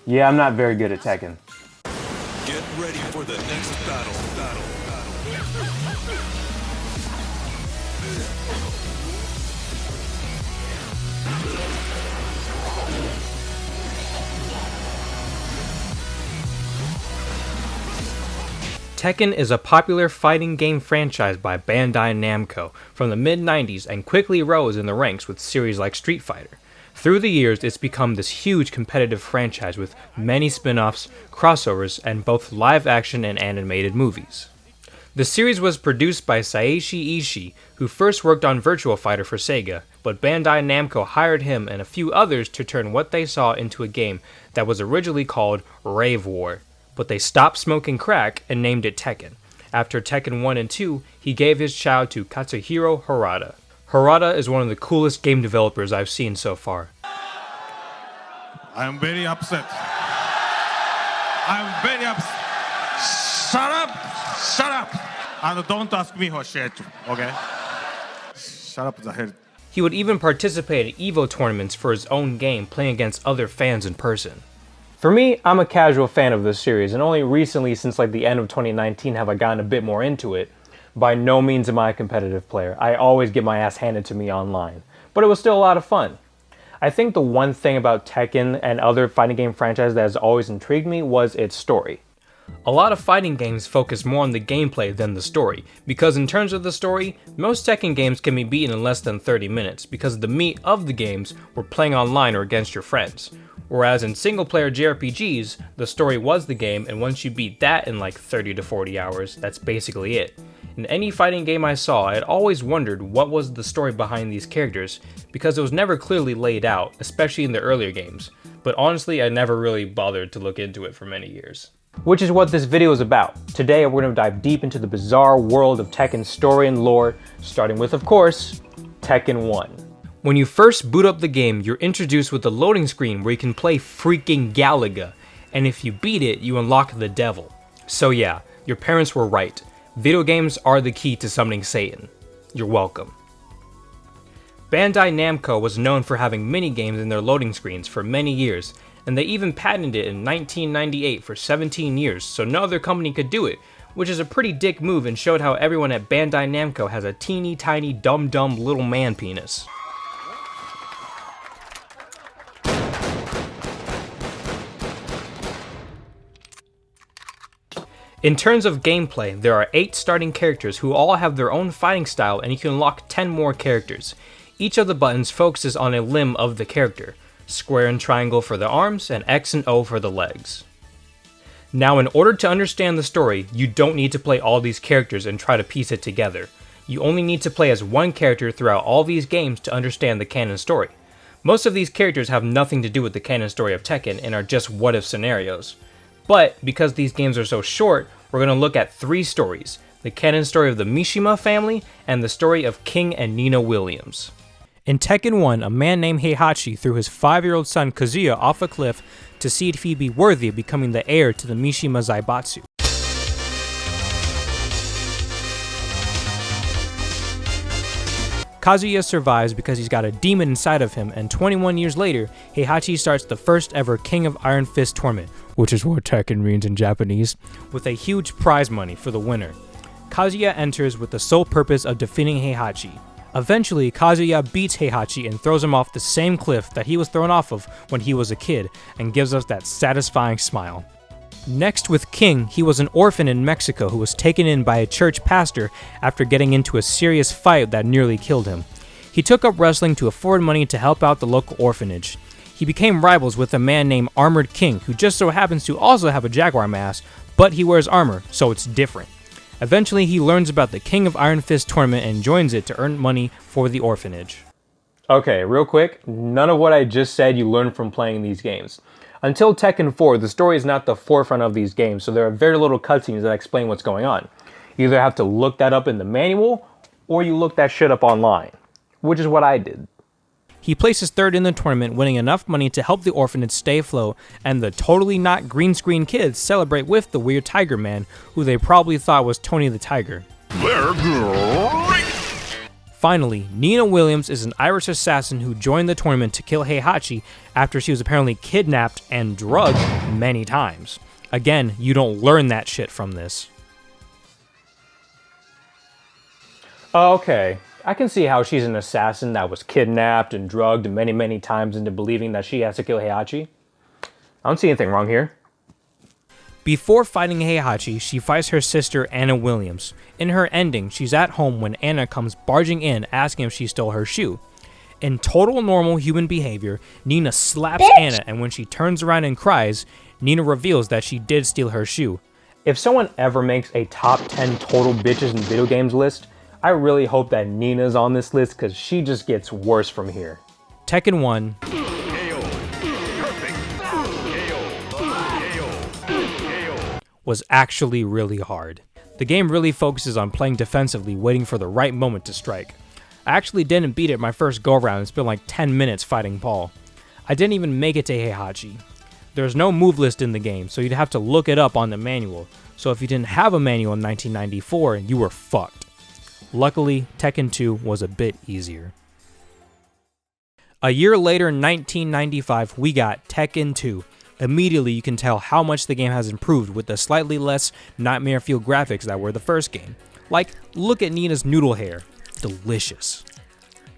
Yeah, I'm not very good at Tekken. Get ready for the next battle. Tekken is a popular fighting game franchise by Bandai Namco from the mid-90s and quickly rose in the ranks with series like Street Fighter. Through the years, it's become this huge competitive franchise with many spin-offs, crossovers, and both live-action and animated movies. The series was produced by Seiichi Ishii, who first worked on Virtua Fighter for Sega, but Bandai Namco hired him and a few others to turn what they saw into a game that was originally called Rave War. But they stopped smoking crack and named it Tekken. After Tekken 1 and 2, he gave his child to Katsuhiro Harada. Harada is one of the coolest game developers I've seen so far. I am very upset. I'm very upset. Shut up! Shut up! And don't ask me for shit, okay? Shut up the hell. He would even participate in EVO tournaments for his own game, playing against other fans in person. For me, I'm a casual fan of this series, and only recently, since like the end of 2019, have I gotten a bit more into it. By no means am I a competitive player. I always get my ass handed to me online. But it was still a lot of fun. I think the one thing about Tekken and other fighting game franchises that has always intrigued me was its story. A lot of fighting games focus more on the gameplay than the story, because in terms of the story, most Tekken games can be beaten in less than 30 minutes, because the meat of the games were playing online or against your friends. Whereas in single-player JRPGs, the story was the game, and once you beat that in like 30 to 40 hours, that's basically it. In any fighting game I saw, I had always wondered what was the story behind these characters, because it was never clearly laid out, especially in the earlier games. But honestly, I never really bothered to look into it for many years. Which is what this video is about. Today we're going to dive deep into the bizarre world of Tekken's story and lore, starting with, of course, Tekken 1. When you first boot up the game, you're introduced with a loading screen where you can play freaking Galaga, and if you beat it, you unlock the devil. So yeah, your parents were right. Video games are the key to summoning Satan. You're welcome. Bandai Namco was known for having mini-games in their loading screens for many years, and they even patented it in 1998 for 17 years, so no other company could do it, which is a pretty dick move and showed how everyone at Bandai Namco has a teeny tiny dumb little man penis. In terms of gameplay, there are 8 starting characters who all have their own fighting style, and you can unlock 10 more characters. Each of the buttons focuses on a limb of the character. Square and triangle for the arms, and X and O for the legs. Now, in order to understand the story, you don't need to play all these characters and try to piece it together. You only need to play as one character throughout all these games to understand the canon story. Most of these characters have nothing to do with the canon story of Tekken and are just what-if scenarios. But, because these games are so short, we're going to look at 3 stories. The canon story of the Mishima family, and the story of King and Nina Williams. In Tekken 1, a man named Heihachi threw his 5-year-old son Kazuya off a cliff to see if he'd be worthy of becoming the heir to the Mishima Zaibatsu. Kazuya survives because he's got a demon inside of him, and 21 years later, Heihachi starts the first ever King of Iron Fist tournament, which is what Tekken means in Japanese, with a huge prize money for the winner. Kazuya enters with the sole purpose of defeating Heihachi. Eventually, Kazuya beats Heihachi and throws him off the same cliff that he was thrown off of when he was a kid, and gives us that satisfying smile. Next with King, he was an orphan in Mexico who was taken in by a church pastor after getting into a serious fight that nearly killed him. He took up wrestling to afford money to help out the local orphanage. He became rivals with a man named Armored King, who just so happens to also have a jaguar mask, but he wears armor, so it's different. Eventually, he learns about the King of Iron Fist tournament and joins it to earn money for the orphanage. Okay, real quick, none of what I just said you learned from playing these games. Until Tekken 4, the story is not the forefront of these games, so there are very little cutscenes that explain what's going on. You either have to look that up in the manual, or you look that shit up online, which is what I did. He places third in the tournament, winning enough money to help the orphanage stay afloat, and the totally not green screen kids celebrate with the weird tiger man, who they probably thought was Tony the Tiger. They're great! Finally, Nina Williams is an Irish assassin who joined the tournament to kill Heihachi after she was apparently kidnapped and drugged many times. Again, you don't learn that shit from this. Okay, I can see how she's an assassin that was kidnapped and drugged many times into believing that she has to kill Heihachi. I don't see anything wrong here. Before fighting Heihachi, she fights her sister Anna Williams. In her ending, she's at home when Anna comes barging in asking if she stole her shoe. In total normal human behavior, Nina slaps Anna, and when she turns around and cries, Nina reveals that she did steal her shoe. If someone ever makes a top 10 total bitches in video games list, I really hope that Nina's on this list because she just gets worse from here. Tekken 1. Was actually really hard. The game really focuses on playing defensively, waiting for the right moment to strike. I actually didn't beat it my first go around and spent like 10 minutes fighting Paul. I didn't even make it to Heihachi. There's no move list in the game, so you'd have to look it up on the manual, so if you didn't have a manual in 1994, you were fucked. Luckily, Tekken 2 was a bit easier. A year later, in 1995, we got Tekken 2. Immediately, you can tell how much the game has improved with the slightly less nightmare feel graphics that were the first game. Like, look at Nina's noodle hair. Delicious.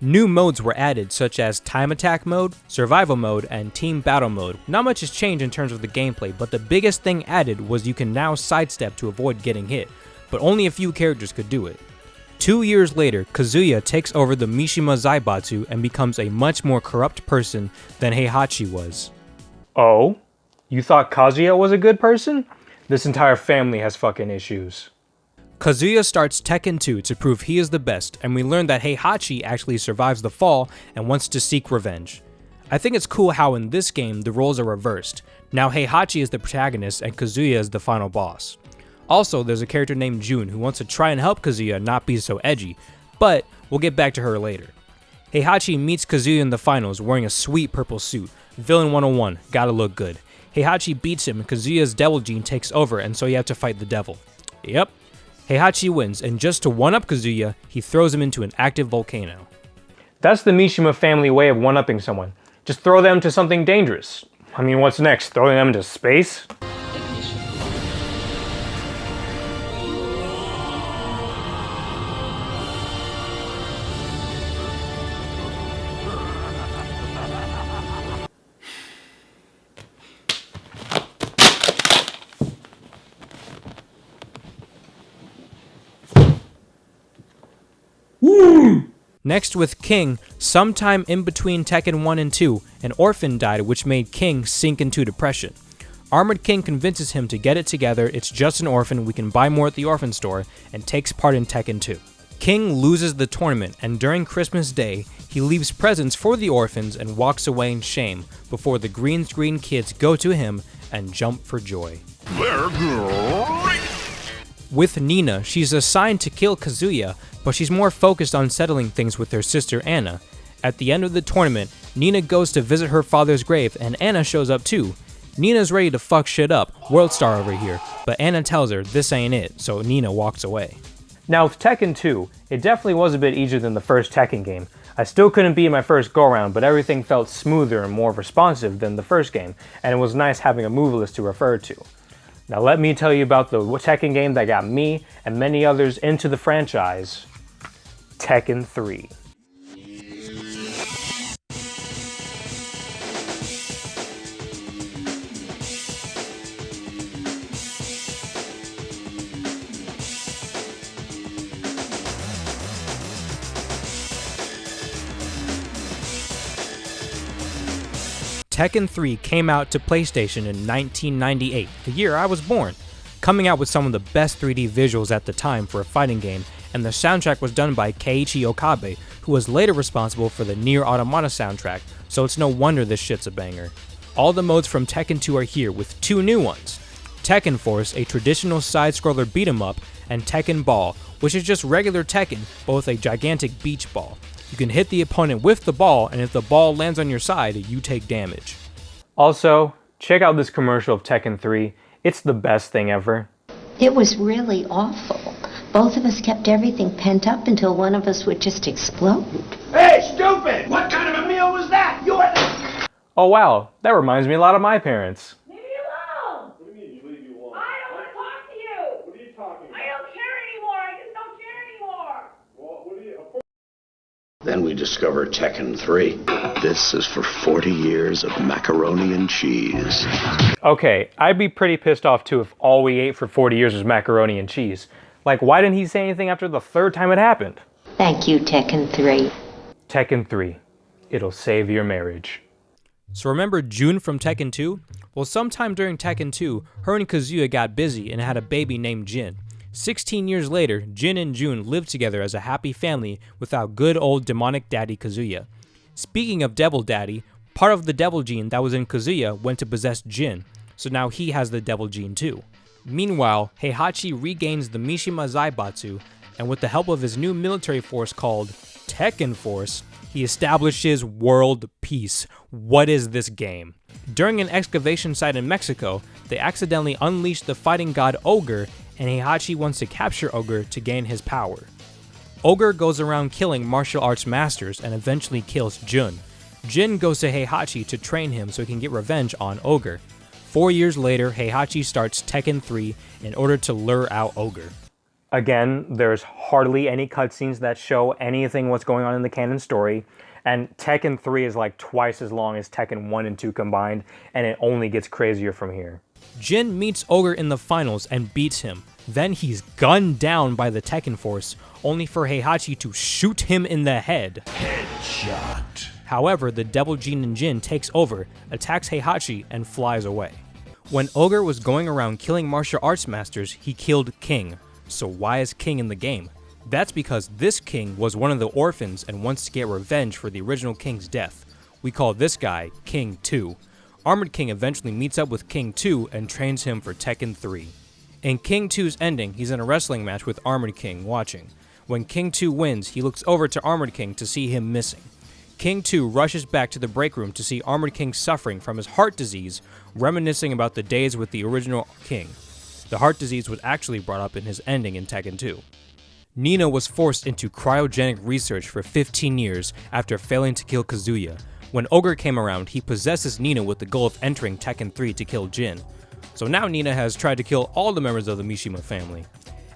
New modes were added, such as Time Attack mode, Survival mode, and Team Battle mode. Not much has changed in terms of the gameplay, but the biggest thing added was you can now sidestep to avoid getting hit, but only a few characters could do it. 2 years later, Kazuya takes over the Mishima Zaibatsu and becomes a much more corrupt person than Heihachi was. Oh? You thought Kazuya was a good person? This entire family has fucking issues. Kazuya starts Tekken 2 to prove he is the best, and we learn that Heihachi actually survives the fall and wants to seek revenge. I think it's cool how in this game the roles are reversed. Now Heihachi is the protagonist and Kazuya is the final boss. Also, there's a character named June who wants to try and help Kazuya not be so edgy, but we'll get back to her later. Heihachi meets Kazuya in the finals wearing a sweet purple suit. Villain 101, gotta look good. Heihachi beats him and Kazuya's devil gene takes over, and so you have to fight the devil. Yep. Heihachi wins, and just to one-up Kazuya, he throws him into an active volcano. That's the Mishima family way of one-upping someone. Just throw them to something dangerous. I mean, what's next? Throwing them into space? Next with King, sometime in between Tekken 1 and 2, an orphan died which made King sink into depression. Armored King convinces him to get it together, it's just an orphan, we can buy more at the orphan store, and takes part in Tekken 2. King loses the tournament, and during Christmas Day, he leaves presents for the orphans and walks away in shame before the green screen kids go to him and jump for joy. They're great! With Nina, she's assigned to kill Kazuya, but she's more focused on settling things with her sister Anna. At the end of the tournament, Nina goes to visit her father's grave and Anna shows up too. Nina's ready to fuck shit up, World Star over here, but Anna tells her this ain't it, so Nina walks away. Now with Tekken 2, it definitely was a bit easier than the first Tekken game. I still couldn't beat my first go-around, but everything felt smoother and more responsive than the first game, and it was nice having a move list to refer to. Now let me tell you about the Tekken game that got me and many others into the franchise, Tekken 3. Tekken 3 came out to PlayStation in 1998, the year I was born, coming out with some of the best 3D visuals at the time for a fighting game, and the soundtrack was done by Keiichi Okabe, who was later responsible for the Nier Automata soundtrack, so it's no wonder this shit's a banger. All the modes from Tekken 2 are here with 2 new ones. Tekken Force, a traditional side-scroller beat-em-up, and Tekken Ball, which is just regular Tekken, but with a gigantic beach ball. You can hit the opponent with the ball, and if the ball lands on your side, you take damage. Also, check out this commercial of Tekken 3. It's the best thing ever. It was really awful. Both of us kept everything pent up until one of us would just explode. Hey, stupid! What kind of a meal was that? You had to... Oh wow, that reminds me a lot of my parents. Leave me alone! What do you mean, leave you alone? I don't want to talk to you! What are you talking about? I don't care anymore! I just don't care anymore! Well, what do you... Then we discovered Tekken 3. This is for 40 years of macaroni and cheese. Okay, I'd be pretty pissed off too if all we ate for 40 years was macaroni and cheese. Like, why didn't he say anything after the third time it happened? Thank you, Tekken 3. Tekken 3. It'll save your marriage. So remember Jun from Tekken 2? Well, sometime during Tekken 2, her and Kazuya got busy and had a baby named Jin. 16 years later, Jin and Jun lived together as a happy family without good old demonic daddy Kazuya. Speaking of devil daddy, part of the devil gene that was in Kazuya went to possess Jin, so now he has the devil gene too. Meanwhile, Heihachi regains the Mishima Zaibatsu, and with the help of his new military force called Tekken Force, he establishes world peace. What is this game? During an excavation site in Mexico, they accidentally unleashed the fighting god Ogre, and Heihachi wants to capture Ogre to gain his power. Ogre goes around killing martial arts masters and eventually kills Jun. Jin goes to Heihachi to train him so he can get revenge on Ogre. 4 years later, Heihachi starts Tekken 3 in order to lure out Ogre. Again, there's hardly any cutscenes that show anything what's going on in the canon story, and Tekken 3 is like twice as long as Tekken 1 and 2 combined, and it only gets crazier from here. Jin meets Ogre in the finals and beats him. Then he's gunned down by the Tekken Force, only for Heihachi to shoot him in the head. Headshot. However, the Devil Gene in Jin takes over, attacks Heihachi, and flies away. When Ogre was going around killing martial arts masters, he killed King. So why is King in the game? That's because this King was one of the orphans and wants to get revenge for the original King's death. We call this guy King 2. Armored King eventually meets up with King 2 and trains him for Tekken 3. In King 2's ending, he's in a wrestling match with Armored King watching. When King 2 wins, he looks over to Armored King to see him missing. King 2 rushes back to the break room to see Armored King suffering from his heart disease, reminiscing about the days with the original King. The heart disease was actually brought up in his ending in Tekken 2. Nina was forced into cryogenic research for 15 years after failing to kill Kazuya. When Ogre came around, he possesses Nina with the goal of entering Tekken 3 to kill Jin. So now Nina has tried to kill all the members of the Mishima family.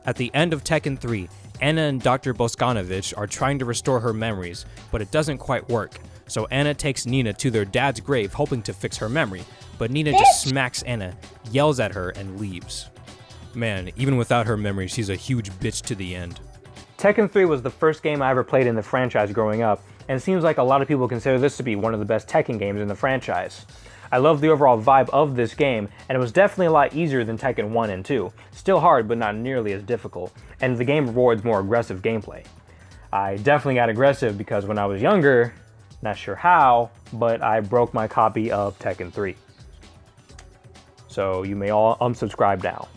At the end of Tekken 3, Anna and Dr. Boskanovich are trying to restore her memories, but it doesn't quite work. So Anna takes Nina to their dad's grave hoping to fix her memory, but Nina just smacks Anna, yells at her, and leaves. Man, even without her memory, she's a huge bitch to the end. Tekken 3 was the first game I ever played in the franchise growing up, and it seems like a lot of people consider this to be one of the best Tekken games in the franchise. I love the overall vibe of this game, and it was definitely a lot easier than Tekken 1 and 2. Still hard, but not nearly as difficult, and the game rewards more aggressive gameplay. I definitely got aggressive because when I was younger, not sure how, but I broke my copy of Tekken 3. So you may all unsubscribe now.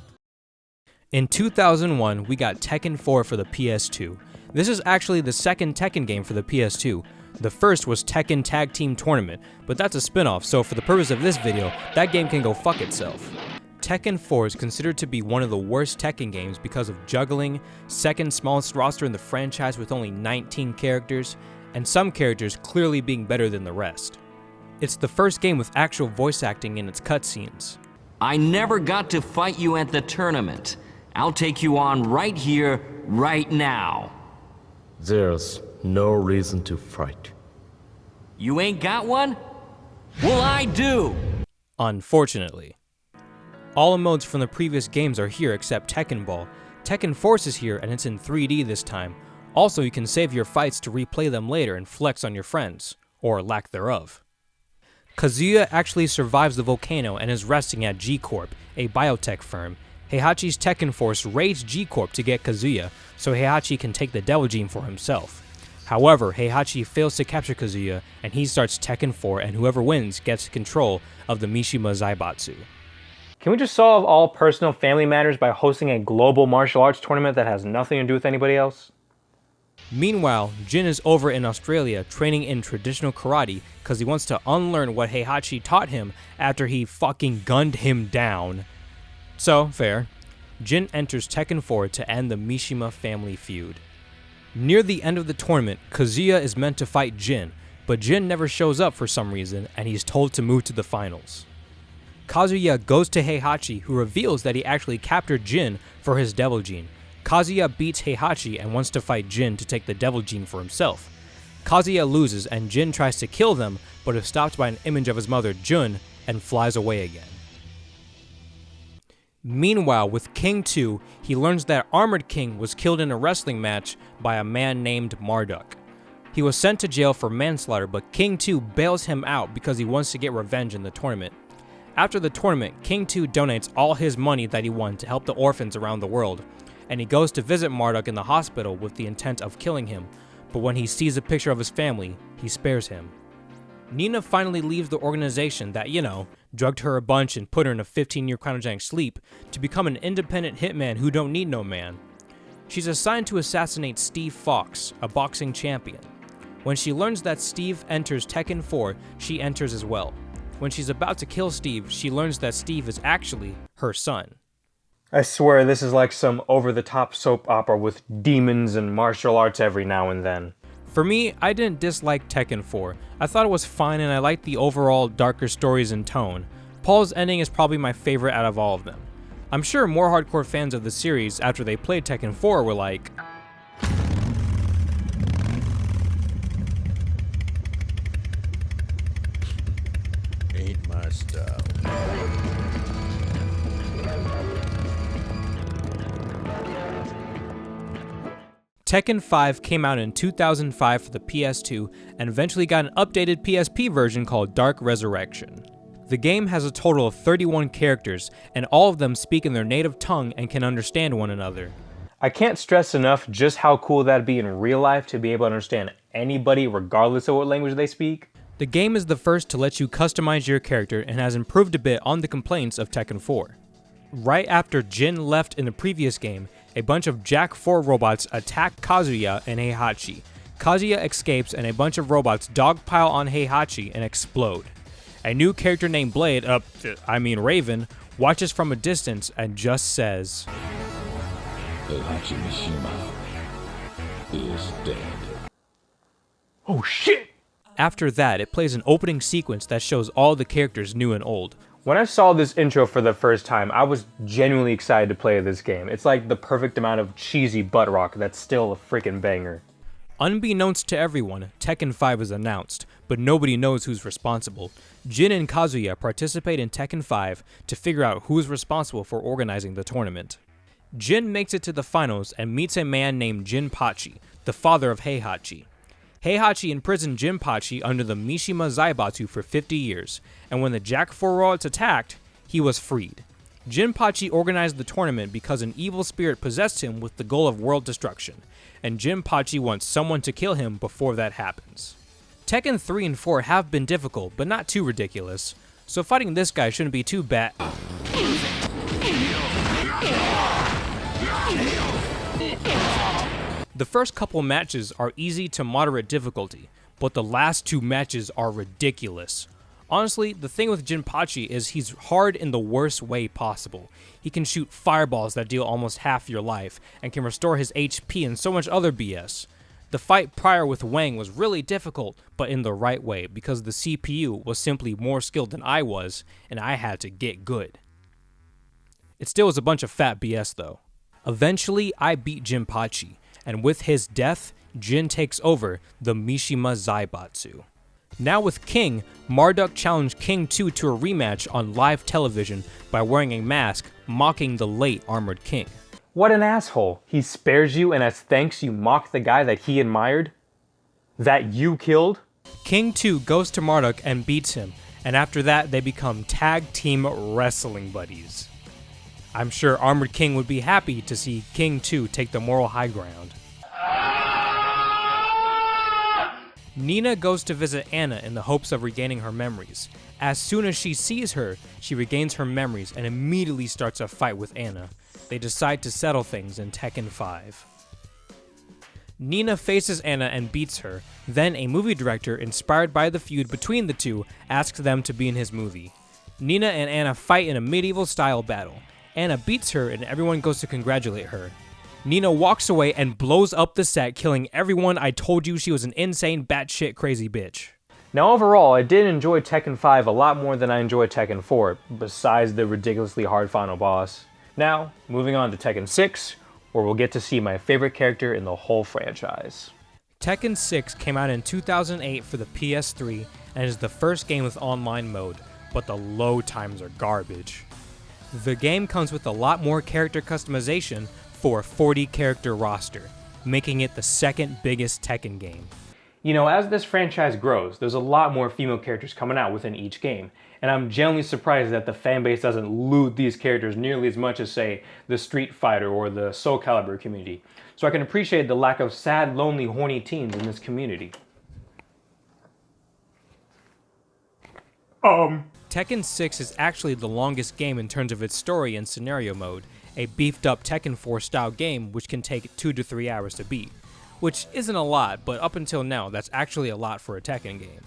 In 2001, we got Tekken 4 for the PS2. This is actually the second Tekken game for the PS2. The first was Tekken Tag Team Tournament, but that's a spin-off, so for the purpose of this video, that game can go fuck itself. Tekken 4 is considered to be one of the worst Tekken games because of juggling, second smallest roster in the franchise with only 19 characters, and some characters clearly being better than the rest. It's the first game with actual voice acting in its cutscenes. I never got to fight you at the tournament. I'll take you on right here, right now. There's no reason to fight. You ain't got one? Well, I do! Unfortunately. All modes from the previous games are here except Tekken Ball. Tekken Force is here and it's in 3D this time. Also, you can save your fights to replay them later and flex on your friends, or lack thereof. Kazuya actually survives the volcano and is resting at G-Corp, a biotech firm. Heihachi's Tekken Force raids G-Corp to get Kazuya, so Heihachi can take the Devil Gene for himself. However, Heihachi fails to capture Kazuya, and he starts Tekken 4, and whoever wins gets control of the Mishima Zaibatsu. Can we just solve all personal family matters by hosting a global martial arts tournament that has nothing to do with anybody else? Meanwhile, Jin is over in Australia training in traditional karate because he wants to unlearn what Heihachi taught him after he fucking gunned him down. So, fair. Jin enters Tekken 4 to end the Mishima family feud. Near the end of the tournament, Kazuya is meant to fight Jin, but Jin never shows up for some reason and he's told to move to the finals. Kazuya goes to Heihachi, who reveals that he actually captured Jin for his Devil Gene. Kazuya beats Heihachi and wants to fight Jin to take the Devil Gene for himself. Kazuya loses and Jin tries to kill them, but is stopped by an image of his mother Jun and flies away again. Meanwhile, with King 2, he learns that Armored King was killed in a wrestling match by a man named Marduk. He was sent to jail for manslaughter, but King 2 bails him out because he wants to get revenge in the tournament. After the tournament, King 2 donates all his money that he won to help the orphans around the world, and he goes to visit Marduk in the hospital with the intent of killing him, but when he sees a picture of his family, he spares him. Nina finally leaves the organization that, drugged her a bunch and put her in a 15-year cryogenic sleep to become an independent hitman who don't need no man. She's assigned to assassinate Steve Fox, a boxing champion. When she learns that Steve enters Tekken 4, she enters as well. When she's about to kill Steve, she learns that Steve is actually her son. I swear this is like some over-the-top soap opera with demons and martial arts every now and then. For me, I didn't dislike Tekken 4. I thought it was fine and I liked the overall darker stories and tone. Paul's ending is probably my favorite out of all of them. I'm sure more hardcore fans of the series after they played Tekken 4 were like, Ain't my style. Tekken 5 came out in 2005 for the PS2 and eventually got an updated PSP version called Dark Resurrection. The game has a total of 31 characters, and all of them speak in their native tongue and can understand one another. I can't stress enough just how cool that'd be in real life to be able to understand anybody regardless of what language they speak. The game is the first to let you customize your character and has improved a bit on the complaints of Tekken 4. Right after Jin left in the previous game, a bunch of Jack 4 robots attack Kazuya and Heihachi. Kazuya escapes and a bunch of robots dogpile on Heihachi and explode. A new character named Blade, Raven, watches from a distance and just says, Heihachi Mishima is dead. Oh shit! After that, it plays an opening sequence that shows all the characters new and old. When I saw this intro for the first time, I was genuinely excited to play this game. It's like the perfect amount of cheesy butt rock that's still a freaking banger. Unbeknownst to everyone, Tekken 5 is announced, but nobody knows who's responsible. Jin and Kazuya participate in Tekken 5 to figure out who's responsible for organizing the tournament. Jin makes it to the finals and meets a man named Jinpachi, the father of Heihachi. Heihachi imprisoned Jinpachi under the Mishima Zaibatsu for 50 years, and when the Jack 4 robots attacked, he was freed. Jinpachi organized the tournament because an evil spirit possessed him with the goal of world destruction, and Jinpachi wants someone to kill him before that happens. Tekken 3 and 4 have been difficult, but not too ridiculous, so fighting this guy shouldn't be too bad. The first couple matches are easy to moderate difficulty, but the last two matches are ridiculous. Honestly, the thing with Jinpachi is he's hard in the worst way possible. He can shoot fireballs that deal almost half your life, and can restore his HP and so much other BS. The fight prior with Wang was really difficult, but in the right way, because the CPU was simply more skilled than I was, and I had to get good. It still was a bunch of fat BS though. Eventually, I beat Jinpachi, and with his death, Jin takes over the Mishima Zaibatsu. Now with King, Marduk challenged King 2 to a rematch on live television by wearing a mask, mocking the late Armored King. What an asshole. He spares you and as thanks you mock the guy that he admired? That you killed? King 2 goes to Marduk and beats him, and after that they become tag team wrestling buddies. I'm sure Armored King would be happy to see King 2 take the moral high ground. Nina goes to visit Anna in the hopes of regaining her memories. As soon as she sees her, she regains her memories and immediately starts a fight with Anna. They decide to settle things in Tekken 5. Nina faces Anna and beats her. Then a movie director, inspired by the feud between the two, asks them to be in his movie. Nina and Anna fight in a medieval-style battle. Anna beats her and everyone goes to congratulate her. Nina walks away and blows up the set, killing everyone. I told you she was an insane, batshit crazy bitch. Now overall, I did enjoy Tekken 5 a lot more than I enjoyed Tekken 4, besides the ridiculously hard final boss. Now, moving on to Tekken 6, where we'll get to see my favorite character in the whole franchise. Tekken 6 came out in 2008 for the PS3 and is the first game with online mode, but the load times are garbage. The game comes with a lot more character customization for a 40 character roster, making it the second biggest Tekken game. You know, as this franchise grows, there's a lot more female characters coming out within each game, and I'm genuinely surprised that the fanbase doesn't loot these characters nearly as much as, say, the Street Fighter or the Soul Calibur community. So I can appreciate the lack of sad, lonely, horny teens in this community. Tekken 6 is actually the longest game in terms of its story and scenario mode, a beefed up Tekken 4 style game which can take 2 to 3 hours to beat. Which isn't a lot, but up until now, that's actually a lot for a Tekken game.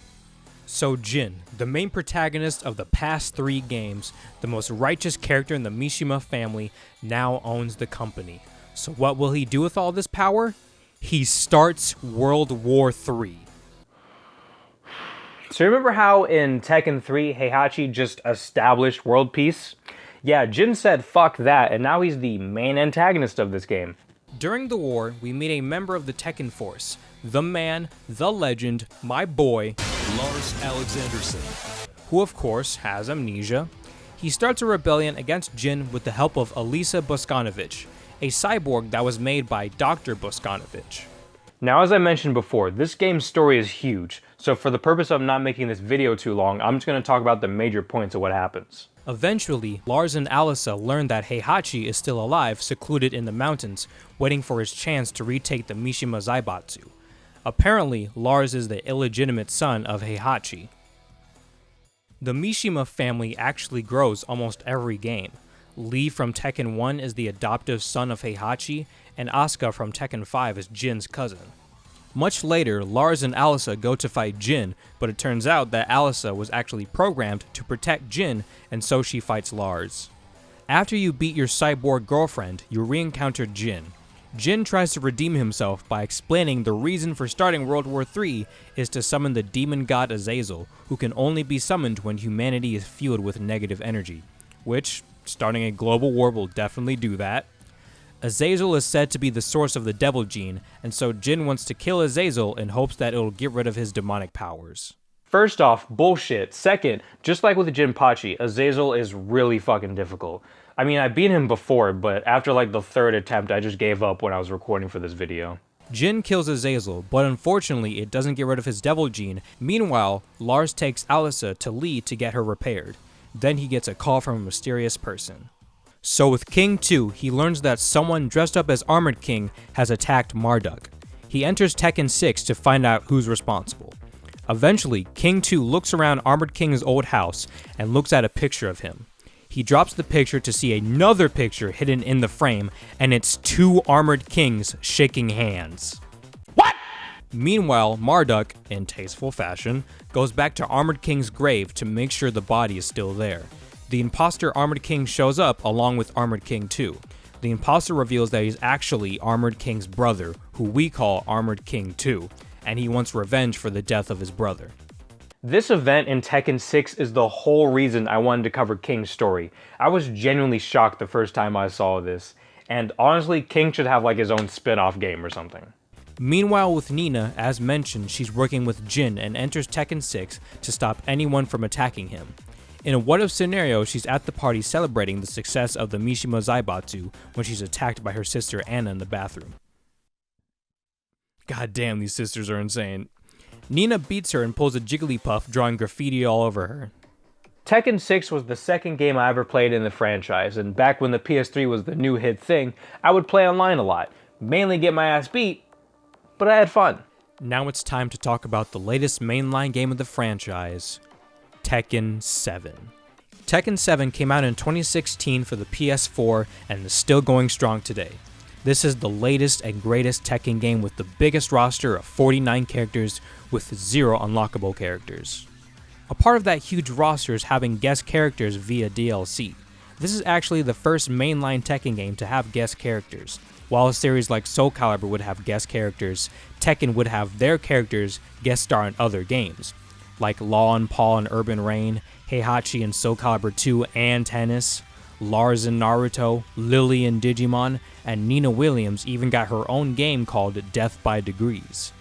So Jin, the main protagonist of the past 3 games, the most righteous character in the Mishima family, now owns the company. So what will he do with all this power? He starts World War III. So remember how in Tekken 3, Heihachi just established world peace? Yeah, Jin said fuck that, and now he's the main antagonist of this game. During the war, we meet a member of the Tekken Force, the man, the legend, my boy, Lars Alexanderson, who of course has amnesia. He starts a rebellion against Jin with the help of Elisa Boskanovich, a cyborg that was made by Dr. Boskanovich. Now, as I mentioned before, this game's story is huge, so for the purpose of not making this video too long, I'm just going to talk about the major points of what happens. Eventually, Lars and Alisa learn that Heihachi is still alive, secluded in the mountains, waiting for his chance to retake the Mishima Zaibatsu. Apparently, Lars is the illegitimate son of Heihachi. The Mishima family actually grows almost every game. Lee from Tekken 1 is the adoptive son of Heihachi, and Asuka from Tekken 5 is Jin's cousin. Much later, Lars and Alisa go to fight Jin, but it turns out that Alisa was actually programmed to protect Jin, and so she fights Lars. After you beat your cyborg girlfriend, you re-encounter Jin. Jin tries to redeem himself by explaining the reason for starting World War III is to summon the demon god Azazel, who can only be summoned when humanity is fueled with negative energy. Which, starting a global war will definitely do that. Azazel is said to be the source of the devil gene, and so Jin wants to kill Azazel in hopes that it'll get rid of his demonic powers. First off, bullshit. Second, just like with Jinpachi, Azazel is really fucking difficult. I mean, I beat him before, but after like the 3rd attempt, I just gave up when I was recording for this video. Jin kills Azazel, but unfortunately it doesn't get rid of his devil gene. Meanwhile, Lars takes Alisa to Lee to get her repaired. Then he gets a call from a mysterious person. So with King 2, he learns that someone dressed up as Armored King has attacked Marduk. He enters Tekken 6 to find out who's responsible. Eventually, King 2 looks around Armored King's old house and looks at a picture of him. He drops the picture to see another picture hidden in the frame, and it's 2 Armored Kings shaking hands. What? Meanwhile, Marduk, in tasteful fashion, goes back to Armored King's grave to make sure the body is still there. The imposter Armored King shows up along with Armored King 2. The imposter reveals that he's actually Armored King's brother, who we call Armored King 2, and he wants revenge for the death of his brother. This event in Tekken 6 is the whole reason I wanted to cover King's story. I was genuinely shocked the first time I saw this, and honestly, King should have like his own spin-off game or something. Meanwhile with Nina, as mentioned, she's working with Jin and enters Tekken 6 to stop anyone from attacking him. In a what-if scenario, she's at the party celebrating the success of the Mishima Zaibatsu when she's attacked by her sister Anna in the bathroom. God damn, these sisters are insane. Nina beats her and pulls a Jigglypuff, drawing graffiti all over her. Tekken 6 was the second game I ever played in the franchise, and back when the PS3 was the new hit thing, I would play online a lot, mainly get my ass beat, but I had fun. Now it's time to talk about the latest mainline game of the franchise, Tekken 7. Tekken 7 came out in 2016 for the PS4 and is still going strong today. This is the latest and greatest Tekken game with the biggest roster of 49 characters with 0 unlockable characters. A part of that huge roster is having guest characters via DLC. This is actually the first mainline Tekken game to have guest characters. While a series like Soul Calibur would have guest characters, Tekken would have their characters guest star in other games, like Law and Paul in Urban Reign, Heihachi in Soul Calibur 2 and Tennis, Lars in Naruto, Lily in Digimon, and Nina Williams even got her own game called Death by Degrees.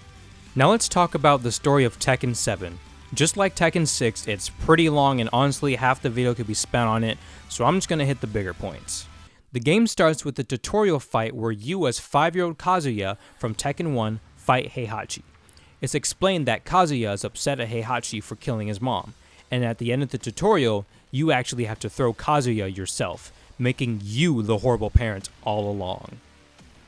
Now let's talk about the story of Tekken 7. Just like Tekken 6, it's pretty long and honestly half the video could be spent on it, so I'm just going to hit the bigger points. The game starts with the tutorial fight where you as 5-year-old Kazuya from Tekken 1 fight Heihachi. It's explained that Kazuya is upset at Heihachi for killing his mom, and at the end of the tutorial, you actually have to throw Kazuya yourself, making you the horrible parent all along.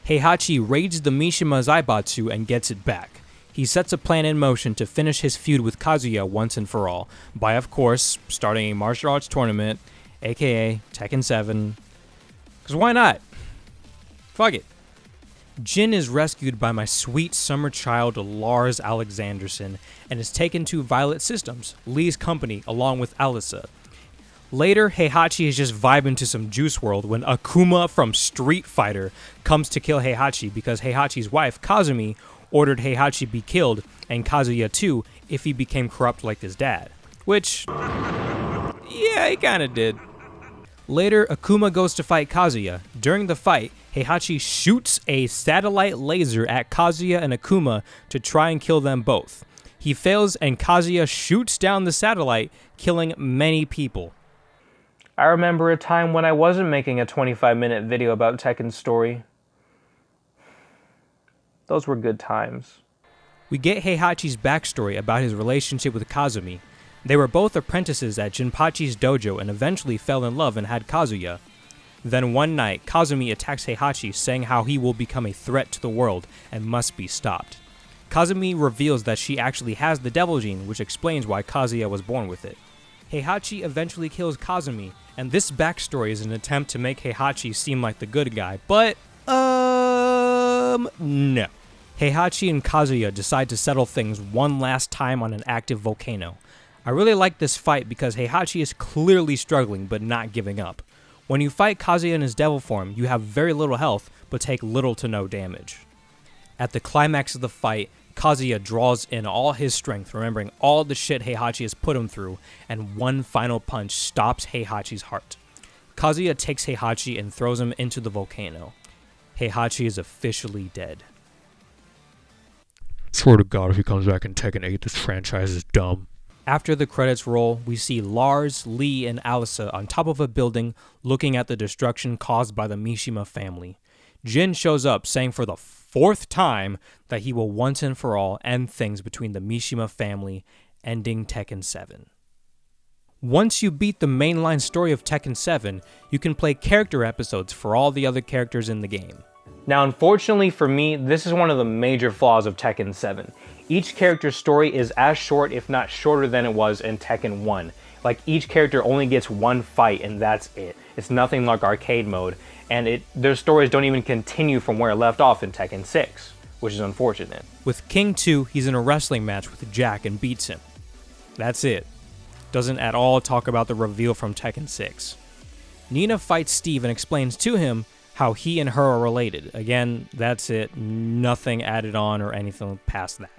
Heihachi raids the Mishima Zaibatsu and gets it back. He sets a plan in motion to finish his feud with Kazuya once and for all, by of course, starting a martial arts tournament, aka Tekken 7, because why not? Fuck it. Jin is rescued by my sweet summer child Lars Alexanderson and is taken to Violet Systems, Lee's company, along with Alisa. Later, Heihachi is just vibing to some Juice WRLD when Akuma from Street Fighter comes to kill Heihachi because Heihachi's wife, Kazumi, ordered Heihachi be killed and Kazuya too if he became corrupt like his dad. Which, yeah, he kinda did. Later, Akuma goes to fight Kazuya. During the fight, Heihachi shoots a satellite laser at Kazuya and Akuma to try and kill them both. He fails and Kazuya shoots down the satellite, killing many people. I remember a time when I wasn't making a 25-minute video about Tekken's story. Those were good times. We get Heihachi's backstory about his relationship with Kazumi. They were both apprentices at Jinpachi's dojo and eventually fell in love and had Kazuya. Then one night, Kazumi attacks Heihachi, saying how he will become a threat to the world and must be stopped. Kazumi reveals that she actually has the devil gene, which explains why Kazuya was born with it. Heihachi eventually kills Kazumi, and this backstory is an attempt to make Heihachi seem like the good guy, but, no. Heihachi and Kazuya decide to settle things one last time on an active volcano. I really like this fight because Heihachi is clearly struggling but not giving up. When you fight Kazuya in his devil form, you have very little health but take little to no damage. At the climax of the fight, Kazuya draws in all his strength, remembering all the shit Heihachi has put him through, and one final punch stops Heihachi's heart. Kazuya takes Heihachi and throws him into the volcano. Heihachi is officially dead. Swear to God, if he comes back in Tekken 8, this franchise is dumb. After the credits roll, we see Lars, Lee, and Alisa on top of a building looking at the destruction caused by the Mishima family. Jin shows up saying for the 4th time that he will once and for all end things between the Mishima family, ending Tekken 7. Once you beat the mainline story of Tekken 7, you can play character episodes for all the other characters in the game. Now, unfortunately for me, this is one of the major flaws of Tekken 7. Each character's story is as short, if not shorter than it was in Tekken 1. Like, each character only gets one fight and that's it. It's nothing like arcade mode, and their stories don't even continue from where it left off in Tekken 6, which is unfortunate. With King 2, he's in a wrestling match with Jack and beats him. That's it. Doesn't at all talk about the reveal from Tekken 6. Nina fights Steve and explains to him how he and her are related. Again, that's it. Nothing added on or anything past that.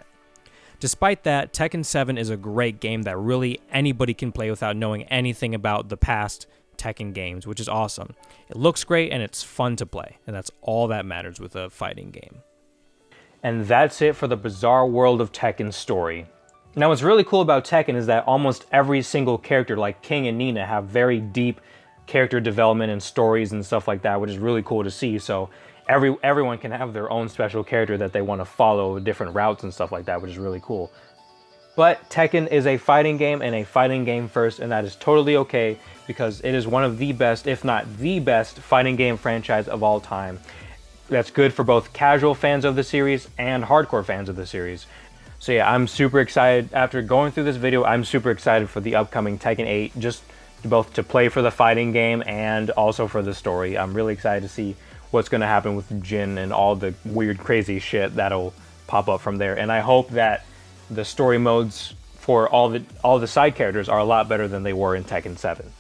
Despite that, Tekken 7 is a great game that really anybody can play without knowing anything about the past Tekken games, which is awesome. It looks great and it's fun to play, and that's all that matters with a fighting game. And that's it for the bizarre world of Tekken's story. Now, what's really cool about Tekken is that almost every single character, like King and Nina, have very deep character development and stories and stuff like that, which is really cool to see. So everyone can have their own special character that they want to follow, different routes and stuff like that, which is really cool. But Tekken is a fighting game and a fighting game first, and that is totally okay because it is one of the best, if not the best, fighting game franchise of all time. That's good for both casual fans of the series and hardcore fans of the series. So yeah, I'm super excited. After going through this video, I'm super excited for the upcoming Tekken 8, just both to play for the fighting game and also for the story. I'm really excited to see what's going to happen with Jin and all the weird, crazy shit that'll pop up from there. And I hope that the story modes for all the side characters are a lot better than they were in Tekken 7.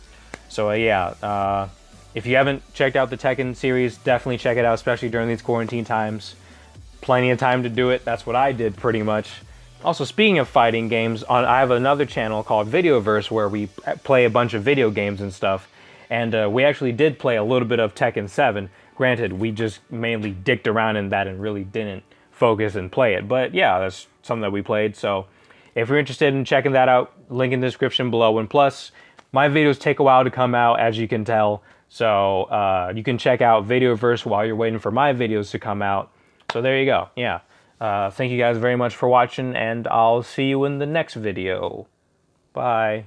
So yeah, if you haven't checked out the Tekken series, definitely check it out, especially during these quarantine times. Plenty of time to do it. That's what I did pretty much. Also, speaking of fighting games, I have another channel called Videoverse where we play a bunch of video games and stuff. And we actually did play a little bit of Tekken 7. Granted, we just mainly dicked around in that and really didn't focus and play it. But yeah, that's something that we played. So if you're interested in checking that out, link in the description below. And plus, my videos take a while to come out, as you can tell. So you can check out Videoverse while you're waiting for my videos to come out. So there you go. Yeah. Thank you guys very much for watching, and I'll see you in the next video. Bye.